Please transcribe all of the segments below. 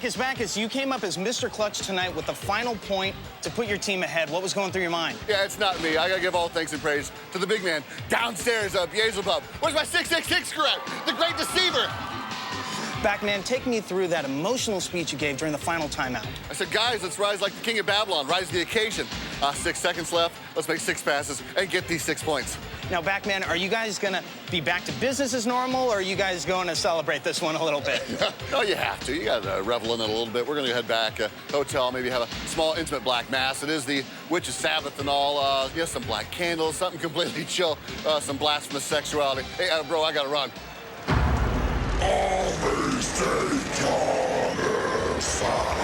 Backus, you came up as Mr. Clutch tonight with the final point to put your team ahead. What was going through your mind? Yeah, it's not me. I gotta give all thanks and praise to the big man downstairs, Beelzebub. Where's my 666 correct? The great deceiver. Backman, take me through that emotional speech you gave during the final timeout. I said, guys, let's rise like the king of Babylon, rise to the occasion. 6 seconds left, let's make 6 passes and get these 6 points. Now, Backman, are you guys gonna be back to business as normal, or are you guys going to celebrate this one a little bit? No, you have to. You gotta revel in it a little bit. We're gonna head back, hotel, maybe have a small, intimate black mass. It is the Witch's Sabbath and all. Some black candles, something completely chill, some blasphemous sexuality. Hey, bro, I gotta run. Always take your side.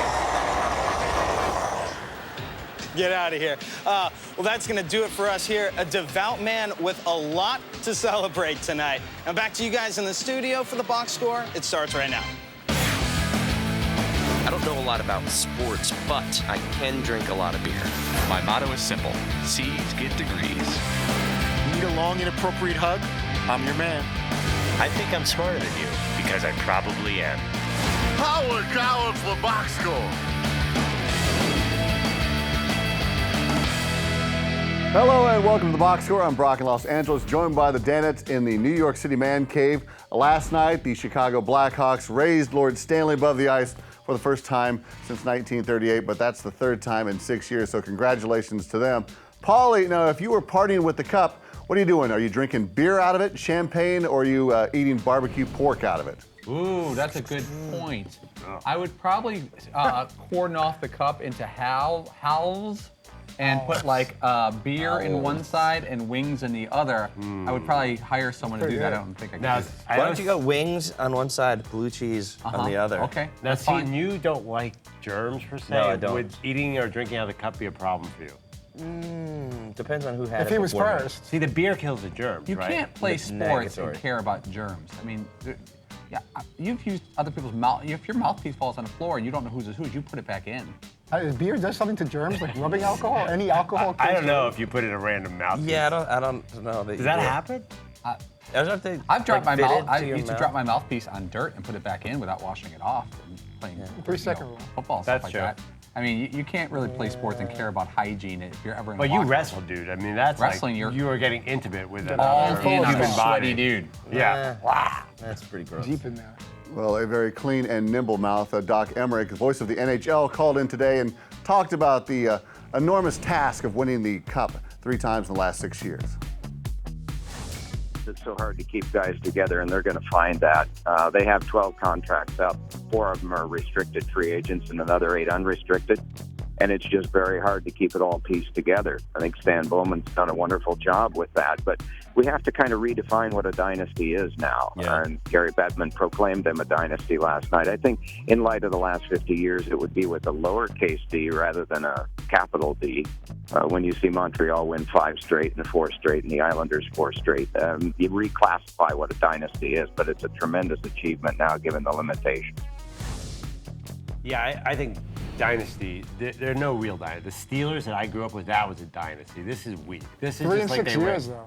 Get out of here. Well, that's going to do it for us here. A devout man with a lot to celebrate tonight. Now back to you guys in the studio for the box score. It starts right now. I don't know a lot about sports, but I can drink a lot of beer. My motto is simple. C's get degrees. Need a long, inappropriate hug? I'm your man. I think I'm smarter than you, because I probably am. Howard Collins for box score. Hello and welcome to the Box Score. I'm Brock in Los Angeles, joined by the Danettes in the New York City Man Cave. Last night, the Chicago Blackhawks raised Lord Stanley above the ice for the first time since 1938, but that's the third time in 6 years, so congratulations to them. Paulie, now if you were partying with the cup, what are you doing? Are you drinking beer out of it, champagne, or are you eating barbecue pork out of it? Ooh, that's a good point. I would probably cordon off the cup into halves and put like beer in one side and wings in the other. I would probably hire someone to do that. I don't think I could. Why don't you go wings on one side, blue cheese on the other? Okay. Now, see, you don't like germs per se. No, I don't. Would eating or drinking out of the cup be a problem for you? Depends on who had it. If he was before me. first. See, the beer kills the germs, You right? can't play It's sports and negatory. care about germs. I mean, yeah, you've used other people's mouth. If your mouthpiece falls on the floor and you don't know whose is whose, you put it back in. Beer does something to germs, like rubbing alcohol? Any alcohol? I don't know if you put it in a random mouth. Yeah, I don't know. Does that happen? I've dropped my mouth. I used to mouth. drop my mouthpiece on dirt and put it back in without washing it off and playing 3-second rule. football and That's stuff like true. that. I mean, you can't really play sports and care about hygiene if you're ever in a But you locker room. wrestle, dude. I mean, that's Wrestling, like you're you are getting intimate with all another in on human a body. sweaty dude. Yeah. That's pretty gross. Deep in there. Well, a very clean and nimble mouth. Doc Emmerich, the voice of the NHL, called in today and talked about the enormous task of winning the Cup 3 times in the last 6 years. It's so hard to keep guys together, and they're going to find that. They have 12 contracts up. 4 of them are restricted free agents and another 8 unrestricted. And it's just very hard to keep it all pieced together. I think Stan Bowman's done a wonderful job with that. But we have to kind of redefine what a dynasty is now. Yeah. And Gary Bettman proclaimed them a dynasty last night. I think in light of the last 50 years, it would be with a lowercase d rather than a capital D. When you see Montreal win 5 straight and 4 straight and the Islanders 4 straight, you reclassify what a dynasty is. But it's a tremendous achievement now given the limitations. Yeah, I think dynasty, there are no real dynasty. The Steelers that I grew up with, that was a dynasty. This is weak. This is 3 just and like 6 they were. years, though.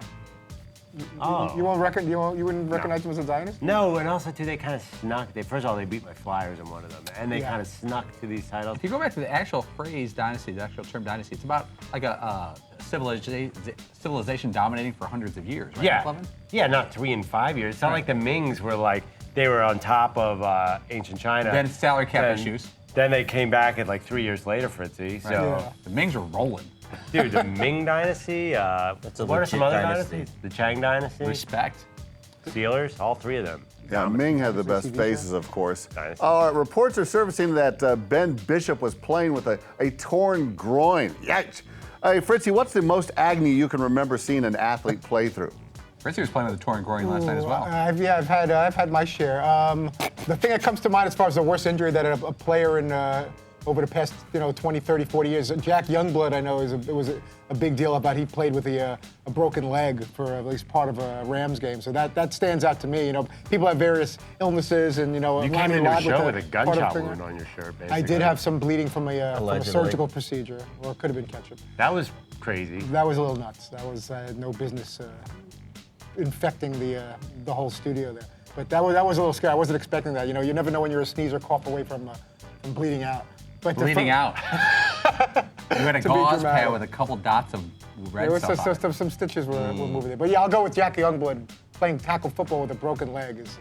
Oh. You wouldn't recognize them as a dynasty? No, and also, too, they kind of snuck. First of all, they beat my Flyers in one of them, and they Yeah. kind of snuck to these titles. If you go back to the actual phrase dynasty, the actual term dynasty, it's about like a civilization dominating for hundreds of years, right? Yeah. Clevin? Yeah, not 3 and 5 years. It's not like the Mings were like, they were on top of ancient China. Then salary cap Then- issues. Then they came back at like 3 years later, Fritzy. So, Yeah. The Mings were rolling. dude, the Ming Dynasty. That's a What are some legit other dynasty. dynasties? The Chang Dynasty, Respect. Steelers, all 3 of them. Yeah, Ming had the best faces, of course. Dynasty. Reports are surfacing that Ben Bishop was playing with a torn groin. Yikes. Hey, Fritzy, what's the most agony you can remember seeing an athlete play through? Fritzy was playing with a torn groin last night as well. I've had my share. The thing that comes to mind as far as the worst injury that a player in over the past 20, 30, 40 years, Jack Youngblood, I know, it was a big deal about he played with a broken leg for at least part of a Rams game. So that stands out to me. People have various illnesses, and You came into a show with a part of gunshot finger. wound on your shirt, basically. I did have some bleeding from a Allegedly. surgical procedure, or it could have been ketchup. That was crazy. That was a little nuts. That was I had no business infecting the whole studio there. But that was a little scary. I wasn't expecting that. You never know when you're a sneeze or cough away from I'm bleeding out. But Bleeding out. You had a To be gauze dramatic. pad with a couple dots of red There was stuff on it. some stitches were moving there. But yeah, I'll go with Jack Youngblood. Playing tackle football with a broken leg is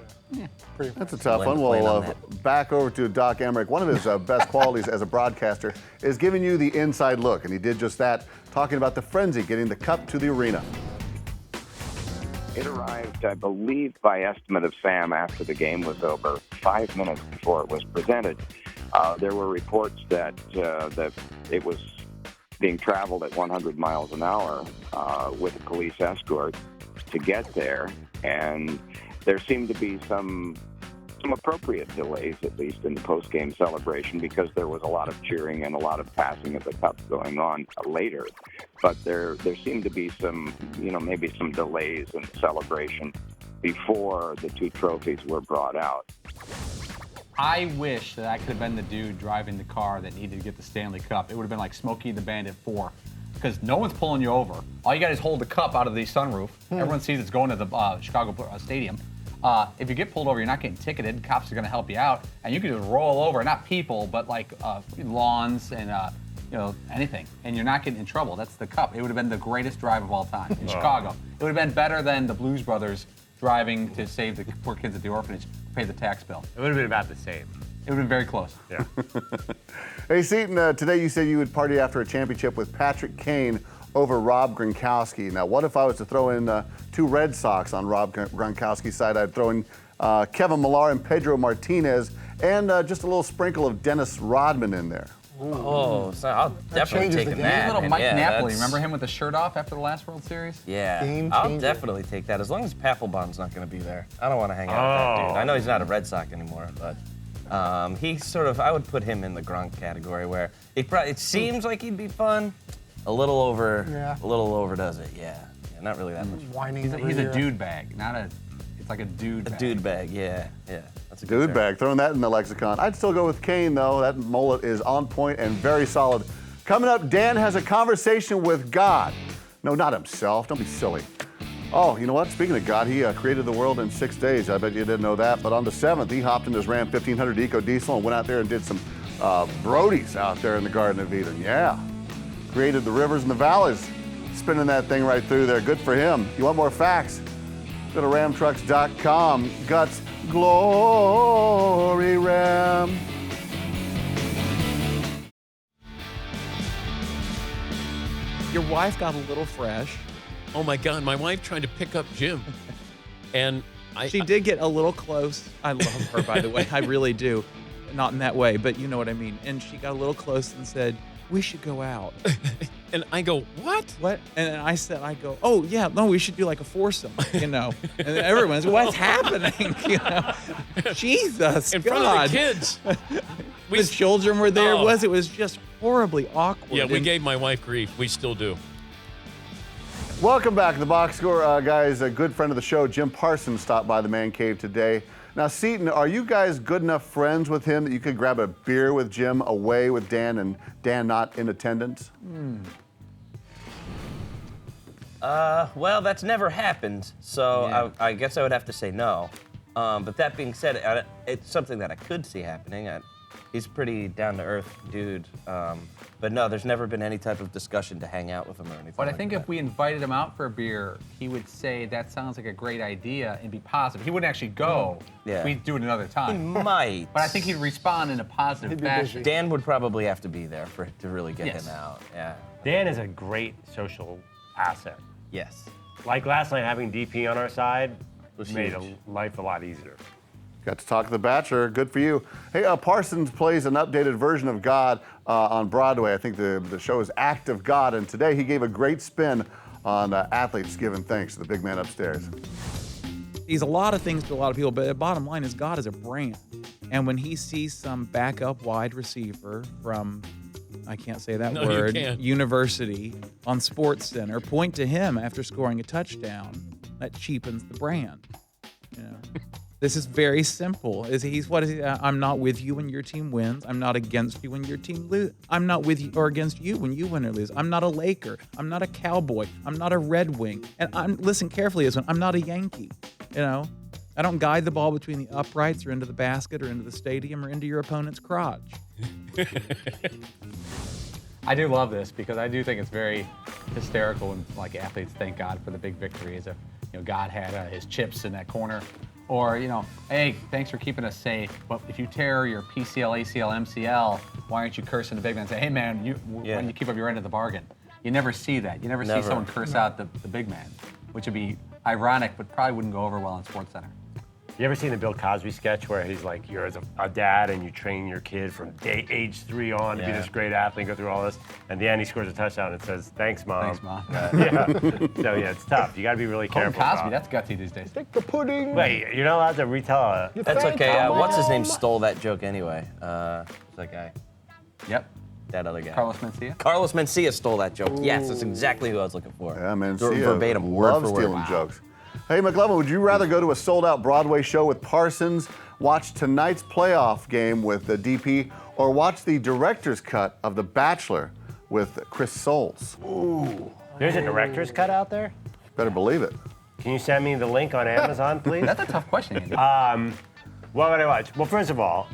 pretty. That's a tough one. Blame Well, on that. back over to Doc Emmerich. One of his best qualities as a broadcaster is giving you the inside look, and he did just that, talking about the frenzy getting the cup to the arena. It arrived, I believe, by estimate of Sam after the game was over, 5 minutes before it was presented. There were reports that it was being traveled at 100 miles an hour with a police escort to get there, and there seemed to be some appropriate delays, at least in the post-game celebration, because there was a lot of cheering and a lot of passing of the cup going on later. But there seemed to be some, maybe some delays in the celebration before the two trophies were brought out. I wish that I could have been the dude driving the car that needed to get the Stanley Cup. It would have been like Smokey the Bandit 4. Because no one's pulling you over. All you got is hold the cup out of the sunroof. Everyone sees it's going to the Chicago Stadium. If you get pulled over, you're not getting ticketed. Cops are going to help you out, and you can just roll over. Not people, but like lawns and anything, and you're not getting in trouble. That's the cup. It would have been the greatest drive of all time in Chicago. It would have been better than the Blues Brothers driving to save the poor kids at the orphanage, pay the tax bill. It would have been about the same. It would have been very close. Yeah. Hey, Seton, today you said you would party after a championship with Patrick Kane over Rob Gronkowski. Now, what if I was to throw in two Red Sox on Rob Gronkowski's side? I'd throw in Kevin Millar and Pedro Martinez, and just a little sprinkle of Dennis Rodman in there. Oh, so I'll definitely changes take the a game. that. Little and Mike yeah, Napoli, that's- remember him with the shirt off after the last World Series? Yeah, Game I'll changer. definitely take that as long as Papelbon's not going to be there. I don't want to hang out with that dude. I know he's not a Red Sox anymore, but he's sort of. I would put him in the Gronk category where it seems like he'd be fun, a little overdoes it. Yeah, not really that much. Whining. He's every a year. dude bag, not a. It's like a dude A bag. dude bag, yeah. That's a good Dude term. bag, throwing that in the lexicon. I'd still go with Kane, though. That mullet is on point and very solid. Coming up, Dan has a conversation with God. No, not himself. Don't be silly. Oh, you know what? Speaking of God, he created the world in 6 days. I bet you didn't know that. But on the 7th, he hopped in his Ram 1500 Eco Diesel and went out there and did some Brodies out there in the Garden of Eden. Yeah. Created the rivers and the valleys. Spinning that thing right through there. Good for him. You want more facts? Go to ramtrucks.com. Guts, glory, Ram. Your wife got a little fresh. Oh my God, my wife tried to pick up Jim. And she did get a little close. I love her, by the way. I really do. Not in that way, but you know what I mean. And she got a little close and said, we should go out. And I go, what? What? And then I go, oh, yeah, no, we should do like a foursome, And then everyone's, what's happening? Jesus, In God. front of the kids. The children were there. Oh. It was just horribly awkward. Yeah, we And- gave my wife grief. We still do. Welcome back to the Box Score, guys. A good friend of the show, Jim Parsons, stopped by the Man Cave today. Now, Seton, are you guys good enough friends with him that you could grab a beer with Jim away with Dan and Dan not in attendance? Well, that's never happened, so I guess I would have to say no. But that being said, it's something that I could see happening. He's a pretty down-to-earth dude. But no, there's never been any type of discussion to hang out with him or anything. But I like think that. if we invited him out for a beer, he would say that sounds like a great idea and be positive. He wouldn't actually go. Yeah. We'd do it another time. He might. But I think he'd respond in a positive fashion. Dan would probably have to be there to really get Yes. him out. Yeah. Dan is a great social asset. Yes. Like last night, having DP on our side Was made huge. life a lot easier. Got to talk to The Bachelor. Good for you. Hey, Parsons plays an updated version of God on Broadway. I think the show is Act of God, and today he gave a great spin on athletes giving thanks to the big man upstairs. He's a lot of things to a lot of people, but the bottom line is God is a brand. And when he sees some backup wide receiver from, I can't say that No, you word, can't. University on Sports Center point to him after scoring a touchdown, that cheapens the brand. You know? This is very simple. I'm not with you when your team wins. I'm not against you when your team loses. I'm not with you or against you when you win or lose. I'm not a Laker. I'm not a Cowboy. I'm not a Red Wing. And listen carefully to this one. I'm not a Yankee. I don't guide the ball between the uprights or into the basket or into the stadium or into your opponent's crotch. I do love this because I do think it's very hysterical when like athletes thank God for the big victory, as if God had his chips in that corner, or hey, thanks for keeping us safe. But if you tear your PCL, ACL, MCL, why aren't you cursing the big man and say, hey man, when you keep up your end of the bargain? You never see that. You never see someone curse out the big man, which would be ironic, but probably wouldn't go over well on SportsCenter. You ever seen the Bill Cosby sketch where he's like, you're as a dad and you train your kid from age 3 on to be this great athlete, go through all this, and at the end he scores a touchdown and says, thanks, Mom. Thanks, Mom. So yeah, it's tough. You got to be really careful. Cosby, that's gutsy these days. Take the pudding. Wait, you're not allowed to retell it. That's okay. What's his name stole that joke anyway? That guy. Yep. That other guy. Carlos Mencia? Carlos Mencia stole that joke. Yes, that's exactly who I was looking for. Yeah, Mencia verbatim, word loves for word. stealing jokes. Hey, McLovin, would you rather go to a sold-out Broadway show with Parsons, watch tonight's playoff game with the DP, or watch the director's cut of The Bachelor with Chris Soules? Ooh. There's a director's cut out there? Better believe it. Can you send me the link on Amazon, please? That's a tough question, Andy. What would I watch? Well, first of all,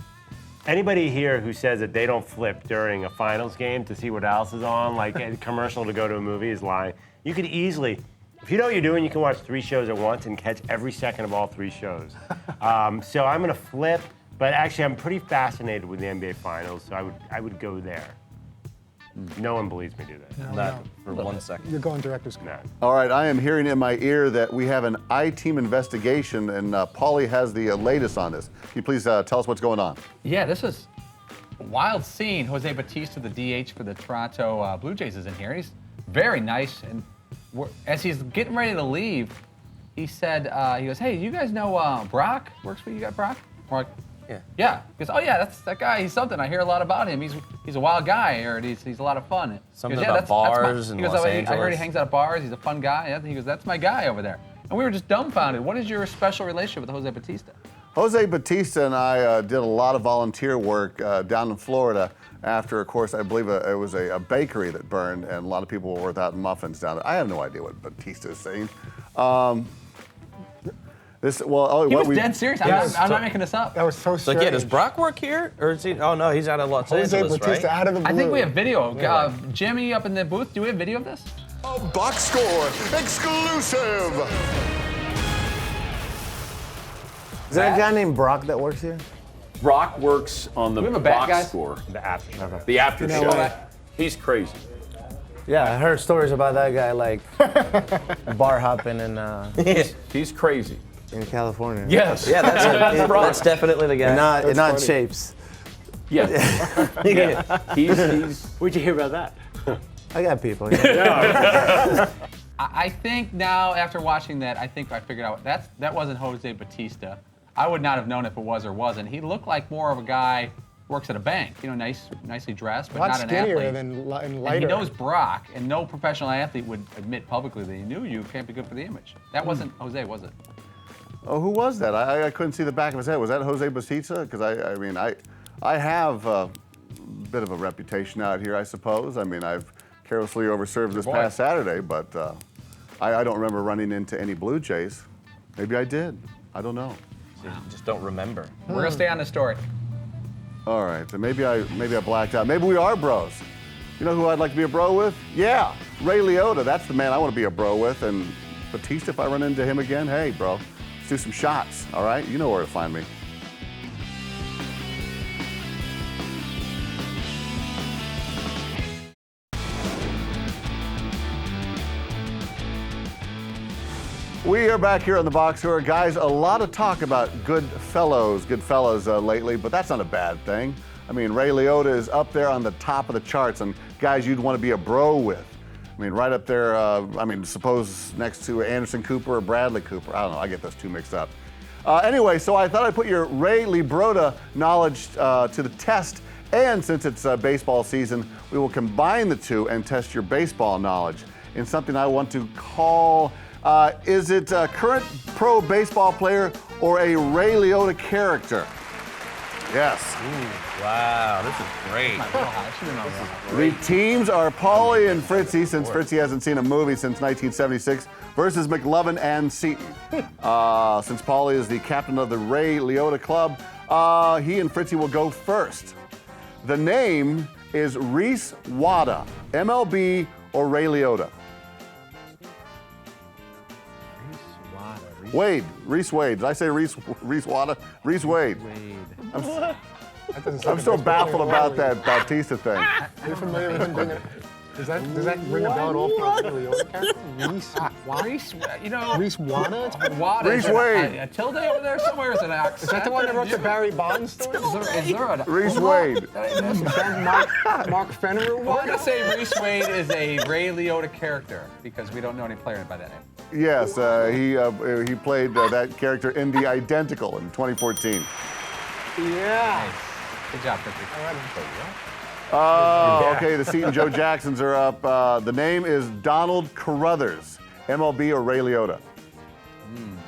anybody here who says that they don't flip during a finals game to see what else is on, like a commercial to go to a movie, is lying. You could easily, if you know what you're doing, you can watch 3 shows at once and catch every second of all 3 shows. So I'm gonna flip, but actually I'm pretty fascinated with the NBA Finals, so I would go there. No one believes me do that. Not for 1 second. You're going director's cut. No. All right, I am hearing in my ear that we have an I-Team investigation, and Paulie has the latest on this. Can you please tell us what's going on? Yeah, this is a wild scene. Jose Batista, the DH for the Toronto Blue Jays, is in here. He's very nice, and as he's getting ready to leave, he said, he goes, hey, you guys know Brock works for you? Got Brock? We're like, yeah. He goes, oh yeah, that's that guy. He's something. I hear a lot about him. He's a wild guy. I heard he's a lot of fun. Something he goes, about bars in Los I Angeles. heard he hangs out at bars. He's a fun guy. He goes, that's my guy over there. And we were just dumbfounded. What is your special relationship with Jose Batista? Jose Batista and I did a lot of volunteer work down in Florida after, of course, I believe it was a bakery that burned, and a lot of people were without muffins down there. I have no idea what Batista is saying. He was dead serious. I'm not making this up. That was so strange. So, does Brock work here? Or is he? Oh, no, he's out of Los Angeles, Batista right? out of the blue. I think we have video. Jimmy up in the booth, do we have video of this? A Box Score exclusive. Is there a guy named Brock that works here? Brock works on the we have a bat, box guys? score. The after show. The after You know show. what? He's crazy. Yeah, I heard stories about that guy, like bar hopping and He's crazy. in California. Yes. Yeah, that's definitely the guy. In odd shapes. Yeah. He's Where'd you hear about that? I got people. Yeah. I think now, after watching that, I think I figured out that wasn't Jose Batista. I would not have known if it was or wasn't. He looked like more of a guy who works at a bank. Nicely dressed, but A lot not an skinnier athlete. and lighter. And he knows Brock, and no professional athlete would admit publicly that he knew you. Can't be good for the image. That wasn't Jose, was it? Oh, who was that? I couldn't see the back of his head. Was that Jose Batista? Because I have a bit of a reputation out here, I suppose. I mean, I've carelessly overserved this past Saturday, but I don't remember running into any Blue Jays. Maybe I did. I don't know. You just don't remember. We're gonna stay on this story. All right, so maybe I blacked out. Maybe we are bros. You know who I'd like to be a bro with? Yeah, Ray Liotta. That's the man I want to be a bro with. And Batista, if I run into him again, hey, bro, let's do some shots. All right, you know where to find me. We are back here on the Box Score. Guys, a lot of talk about Goodfellas lately, but that's not a bad thing. I mean, Ray Liotta is up there on the top of the charts and guys you'd want to be a bro with. I mean, right up there, suppose next to Anderson Cooper or Bradley Cooper. I don't know, I get those two mixed up. Anyway, so I thought I'd put your Ray Liotta knowledge to the test, and since it's baseball season, we will combine the two and test your baseball knowledge in something I want to call is it a current pro baseball player or a Ray Liotta character? Yes. Ooh, wow, this is great. The teams are Paulie and Fritzy, since Fritzy hasn't seen a movie since 1976. versus McLovin and Seton. Since Paulie is the captain of the Ray Liotta Club, he and Fritzy will go first. The name is Reese Wada, MLB or Ray Liotta? Wade, Reese Wade. Did I say Reese Wada? Reese Wade. I'm still baffled about that Bautista thing. Are you familiar with him being does that ring a bell at all for a Liotta character? Reese, you know. Reese Wada? Wada. Reese Is there Wade. A tilde over there somewhere? Is it an accent? Is that the one that wrote the Barry Bonds story? Is there a Reese Wade. Mark Fenner We're going to say Reese Wade is a Ray Liotta character because we don't know any player by that name. Yes, he played that character in The Identical in 2014. Yeah. Nice. Good job, Fritzy. Okay, the Seton Joe Jacksons are up. The name is Donald Carruthers, MLB or Ray Liotta?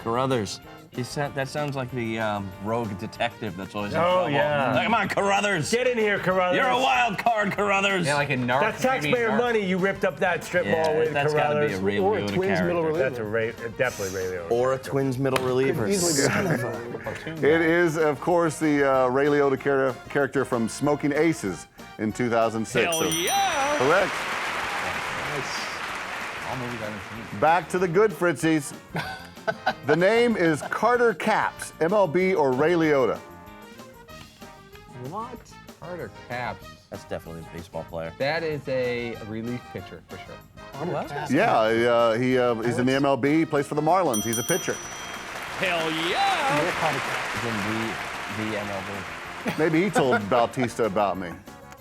Carruthers. That sounds like the rogue detective that's always in Oh, trouble. yeah. Come on, Carruthers. Get in here, Carruthers. You're a wild card, Carruthers. Yeah, like in Narc. That's taxpayer money. You ripped up that strip mall with that's Carruthers. gotta be a Ray Or a Liotta Twins character. middle reliever. That's definitely Ray Liotta. Or a Twins middle reliever. It is, of course, the Ray Liotta character from Smoking Aces in 2006. Hell So, yeah! correct. All movies I haven't seen. Back to the good Fritzies. The name is Carter Capps, MLB or Ray Liotta? What? Carter Capps. That's definitely a baseball player. That is a relief pitcher for sure. Yeah, he's in the MLB, he plays for the Marlins. He's a pitcher. Hell yeah! He's in the MLB. Maybe he told Bautista about me.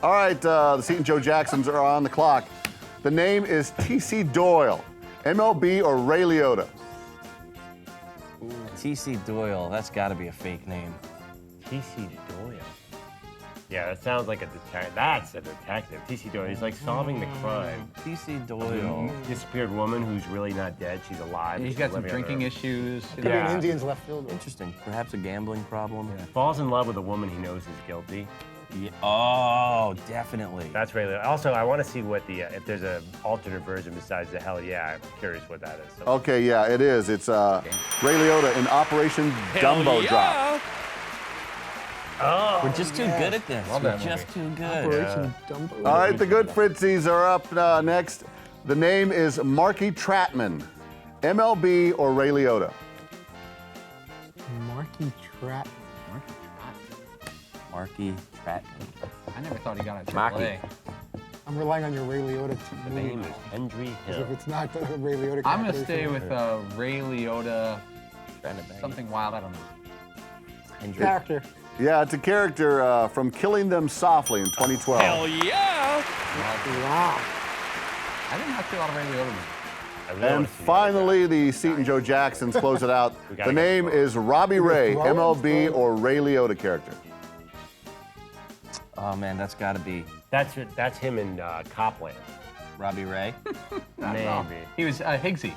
All right, the Seton Joe Jacksons are on the clock. The name is T.C. Doyle, MLB or Ray Liotta? T.C. Doyle. That's got to be a fake name. T.C. Doyle. Yeah, that sounds like a detective. That's a detective. T.C. Doyle. He's like solving the crime. T.C. Doyle. Disappeared woman who's really not dead. She's alive. He's She's got some living on drinking Earth. issues. Could be an Indians left field. Interesting. Perhaps a gambling problem. Falls in love with a woman he knows is guilty. Yeah. Oh, definitely. That's Ray Liotta. Also, I want to see what the if there's an alternate version besides the hell yeah. I'm curious what that is. So. Okay, yeah, it is. It's Ray Liotta in Operation Dumbo Drop. Oh, We're just too good at this. Love We're that just too good. Operation Dumbo. All right, the good Fritzies are up next. The name is Marky Tratman, MLB or Ray Liotta? Marky Trap. Marky Tratman. I never thought he got a Marky. AAA. I'm relying on your Ray Liotta The name is Hendry Because Hill. if it's not the Ray Liotta I'm going to character, stay it's with Ray Liotta. Something wild, I don't know. character. Yeah, it's a character from Killing Them Softly in 2012. Hell yeah! Wow. I didn't have to see a lot of Ray Liotta movies. I really wanna And see finally, the Seton Joe Jacksons close it out. gotta The get name the is Robbie Ray, Throw it, MLB throw it. or Ray Liotta character? Oh man, that's got to be That's him in Copland. Robbie Ray. Maybe. He was Higgsy.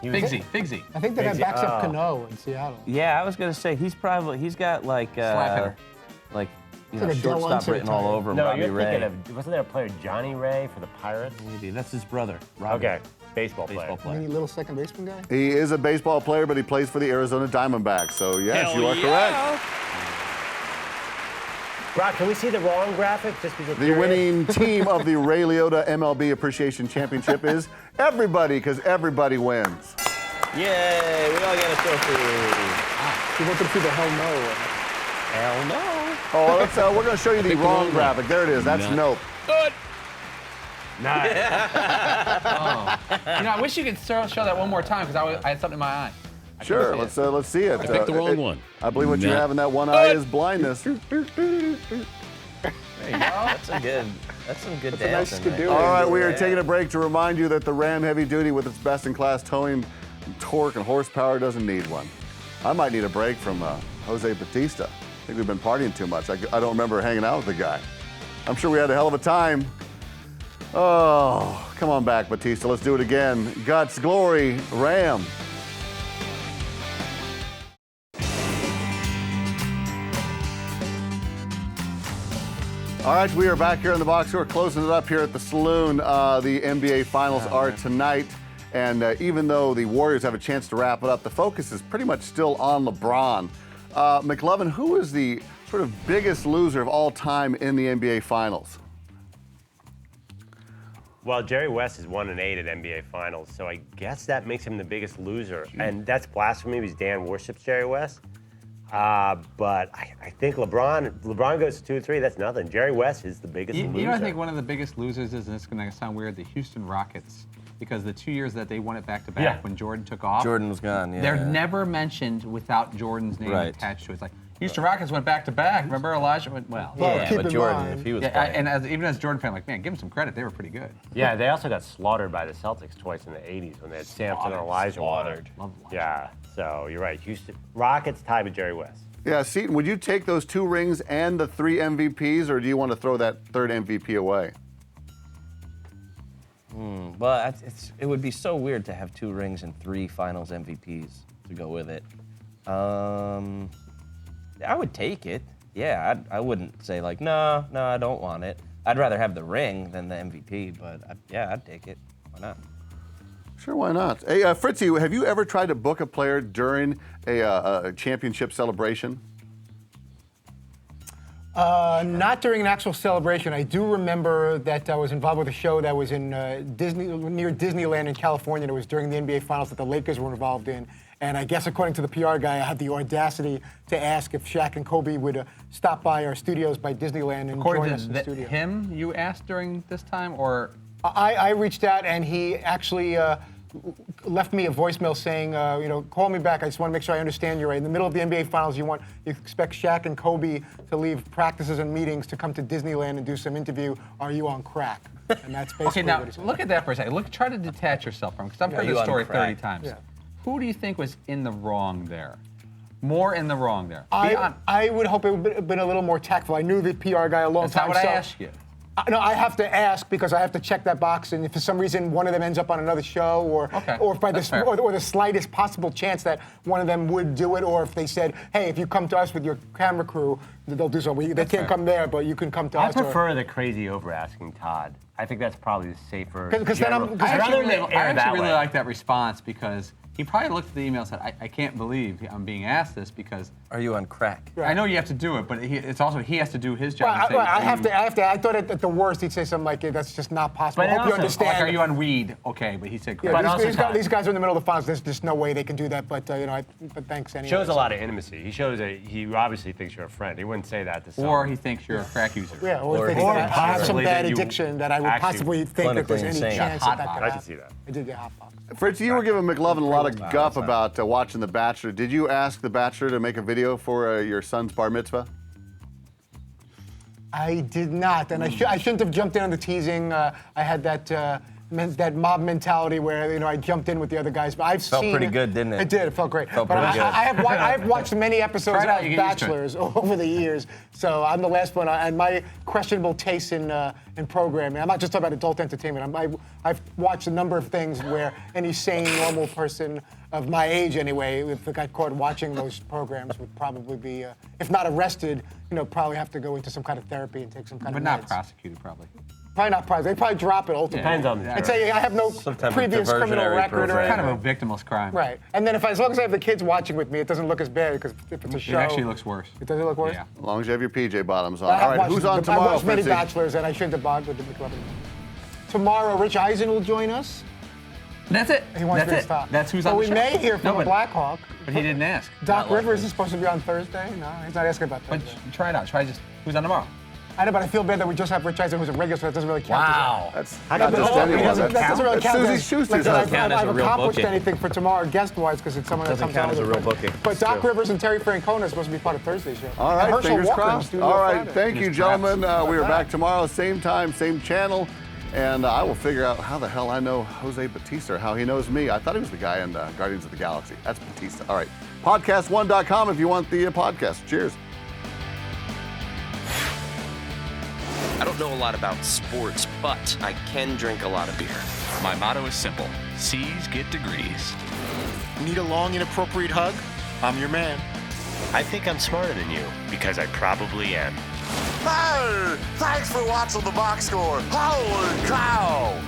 He was- Figsy. I think that backs up Oh. Cano in Seattle. Yeah, I was gonna say he's got like Slap hitter. like It's like a Del shortstop Unser written all type. over No, Robbie you're Ray. thinking of wasn't there a player Johnny Ray for the Pirates? Maybe that's his brother. Robbie. Okay, baseball player. Baseball player. Any little second baseman guy? He is a baseball player, but he plays for the Arizona Diamondbacks. So, yes, Hell you are yeah! Brock, can we see the wrong graphic just because correct. The winning team of the Ray Liotta MLB Appreciation Championship is everybody, because everybody wins. Yay! We all get a trophy. You want them to the hell Hell no. Oh, let's, we're going to show you the wrong graphic. There it is. That's Nope. Good. Nice. I wish you could show that one more time because I had something in my eye. I Sure, couldn't see let's see it. I picked the wrong one. I believe what you Nah. have in that one eye is blindness. There you go. That's some good That's a nice dancing. skidoo. right? All right, we are Yeah. taking a break to remind you that the Ram Heavy Duty, with its best-in-class towing, torque, and horsepower, doesn't need one. I might need a break from Jose Bautista. I think we've been partying too much. I don't remember hanging out with the guy. I'm sure we had a hell of a time. Oh, come on back, Bautista. Let's do it again. Guts, glory, Ram. All right, we are back here in the box. We're closing it up here at the Saloon. The NBA Finals are tonight. And even though the Warriors have a chance to wrap it up, the focus is pretty much still on LeBron. McLovin, who is the sort of biggest loser of all time in the NBA Finals? Well, Jerry West is 1-8 at NBA Finals, so I guess that makes him the biggest loser. And that's blasphemy because Dan worships Jerry West. But I think LeBron goes to 2-3. That's nothing. Jerry West is the biggest loser. You know, I think one of the biggest losers is, and it's going to sound weird, the Houston Rockets. Because the 2 years that they won it back-to-back when Jordan took off. Jordan was gone, yeah. They're never mentioned without Jordan's name Right. attached to it. It's like, Houston Rockets went back-to-back. Remember Elijah went, well. Yeah, but Jordan, if he was playing. and even as a Jordan fan, like, man, give him some credit. They were pretty good. Yeah, they also got slaughtered by the Celtics twice in the 80s when they had Sampson and Elijah. Slaughtered. Yeah, so you're right. Houston Rockets tied with Jerry West. Yeah, Seton, would you take those 2 rings and the 3 MVPs, or do you want to throw that 3rd MVP away? Well, it would be so weird to have 2 rings and 3 Finals MVPs to go with it. I would take it. Yeah, I wouldn't say like, no, I don't want it. I'd rather have the ring than the MVP, but I'd take it. Why not? Sure, why not? Hey, Fritzy, have you ever tried to book a player during a championship celebration? Not during an actual celebration. I do remember that I was involved with a show that was in near Disneyland in California. It was during the NBA Finals that the Lakers were involved in. And I guess according to the PR guy, I had the audacity to ask if Shaq and Kobe would stop by our studios by Disneyland and join us in the studio. Him, you asked during this time, or? I reached out and he actually left me a voicemail saying, call me back. I just want to make sure I understand you right. In the middle of the NBA Finals, you expect Shaq and Kobe to leave practices and meetings to come to Disneyland and do some interview. Are you on crack? And that's basically Okay, now what he said. look at that for a second. Try to detach yourself from, because I've heard you this on story crack? 30 times. Yeah. Who do you think was in the wrong there? More in the wrong there. I would hope it would have been a little more tactful. I knew the PR guy a long That's time. not what I asked you. No, I have to ask because I have to check that box, and if for some reason one of them ends up on another show, or if by the slightest possible chance that one of them would do it, or if they said, hey, if you come to us with your camera crew, they'll do so. They can't come there, but you can come to I us. prefer the crazy over asking Todd. I think that's probably the safer. Because then I'm- I I'd rather actually than air that really way. like that response because he probably looked at the email and said, I can't believe I'm being asked this because. Are you on crack? I know you have to do it, but it's also he has to do his job. Well, and say, I have to. I thought at the worst he'd say something like, that's just not possible. But I hope you also, understand. like, are you on weed? Okay, but he said. Yeah, these guys are in the middle of the finals. There's just no way they can do that. But but thanks anyway. Shows a lot of intimacy. He obviously thinks you're a friend. He wouldn't say that to someone. Or he thinks you're a crack user. Yeah, or if they think I have some bad addiction that I would possibly think that there's any chance that could happen. I can see that. I did get hot box. Fritz, you were giving McLovin a lot of guff about watching The Bachelor. Did you ask The Bachelor to make a video for your son's bar mitzvah? I did not, and I shouldn't have jumped in on the teasing. I had that mob mentality where I jumped in with the other guys. But I've Felt seen pretty good, didn't it? It did. It felt great. Felt but pretty good. I've watched many episodes Try it out, of you get used to it. Bachelors over the years, so I'm the last one. And my questionable taste in programming. I'm not just talking about adult entertainment. I've watched a number of things where any sane, normal person of my age, anyway, if they got caught watching those programs, would probably be, if not arrested, probably have to go into some kind of therapy and take some kind But of not meds. prosecuted, probably. Probably not probably. They probably drop it ultimately. Depends on the I'd say I have no Some type of previous criminal diversionary record or program. Kind anything. of a victimless crime. Right. And then as long as I have the kids watching with me, it doesn't look as bad because if it's a show. It actually looks worse. It doesn't look worse? Yeah. As long as you have your PJ bottoms on. I All have right, watched who's on I tomorrow, watched many Fritzy? Bachelors, and I shouldn't have bogged with the McLovin. Tomorrow, Rich Eisen will join us. That's it. He wants That's me to it. stop. That's who's but on the we show. may hear from No, a but- Blackhawk. But he didn't ask. Doc Rivers is supposed to be on Thursday. No, he's not asking about But Thursday. try it out. Try just who's on tomorrow. I know, but I feel bad that we just have Rich Eisen, who's a regular, so that doesn't really count. Wow. That's That not just doesn't, anyone. that doesn't really That's count Susie as, Schuster's that husband. I've real accomplished booking. anything for tomorrow guest-wise because it's someone that Doesn't comes count out as a of real the- booking. But It's Doc true. Rivers and Terry Francona are supposed to be part of Thursday's show. All And right, Herschel fingers Walker in crossed. Studio All right, Friday. thank you, gentlemen. We are back tomorrow, same time, same channel. And I will figure out how the hell I know Jose Bautista, or how he knows me. I thought he was the guy in Guardians of the Galaxy. That's Bautista. All right, podcast1.com if you want the podcast. Cheers. I don't know a lot about sports, but I can drink a lot of beer. My motto is simple: C's get degrees. Need a long, inappropriate hug? I'm your man. I think I'm smarter than you because I probably am. Hey, thanks for watching the box score. Holy cow!